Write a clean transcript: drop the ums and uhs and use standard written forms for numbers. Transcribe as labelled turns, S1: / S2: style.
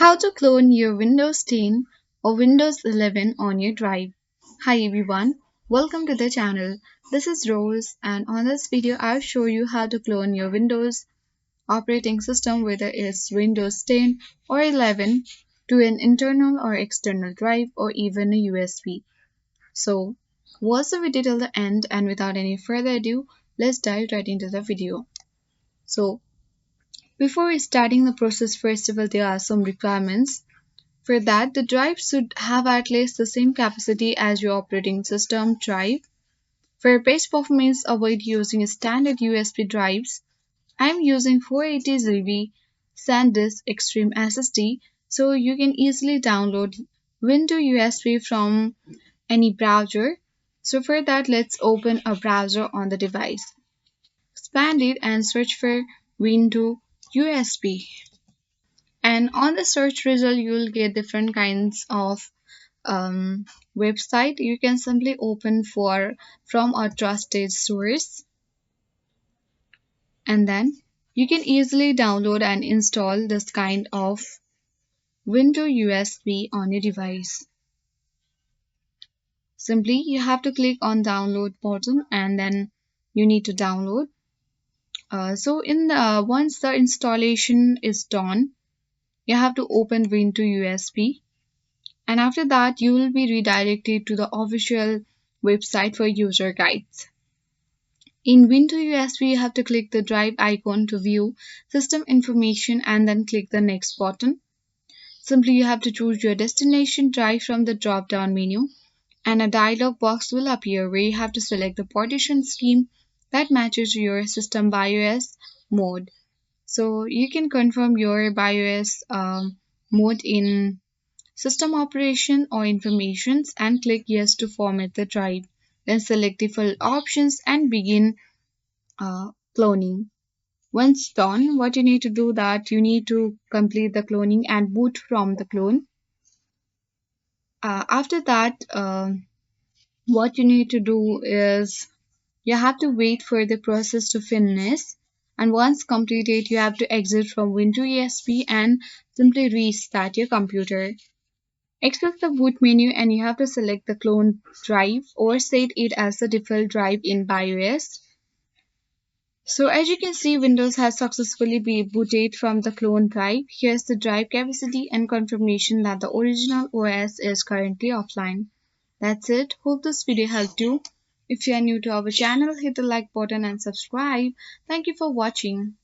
S1: How to clone your Windows 10 or Windows 11 on your drive. Hi everyone, welcome to the channel. This is Rose and on this video I'll show you how to clone your Windows operating system, whether it's Windows 10 or 11, to an internal or external drive or even a USB. So watch the video till the end, and without any further ado, let's dive right into the video. So before starting the process, first of all there are some requirements. For that, the drive should have at least the same capacity as your operating system drive. For best performance, avoid using standard USB drives. I'm using 480 GB SanDisk Extreme SSD, so you can easily download WinToUSB from any browser. So for that, let's open a browser on the device. Expand it and search for WinToUSB. And on the search result, you will get different kinds of um, website. You can simply open for from a trusted source, and then you can easily download and install this kind of Windows USB on your device. Simply you have to click on download button and then you need to download. Once the installation is done, you have to open Windows USB, and after that you will be redirected to the official website for user guides. In WinToUSB, you have to click the drive icon to view system information and then click the next button. Simply you have to choose your destination drive from the drop down menu, and a dialog box will appear where you have to select the partition scheme that matches your system BIOS mode. So you can confirm your BIOS mode in system operation or informations and click yes to format the drive. Then select the full options and begin cloning. Once done, what you need to do that you need to complete the cloning and boot from the clone. After that, what you need to do is you have to wait for the process to finish. And once completed, you have to exit from Windows ESP and simply restart your computer. Access the boot menu and you have to select the clone drive or set it as the default drive in BIOS. So as you can see, Windows has successfully been booted from the clone drive. Here's the drive capacity and confirmation that the original OS is currently offline. That's it. Hope this video helped you. If you are new to our channel, hit the like button and subscribe. Thank you for watching.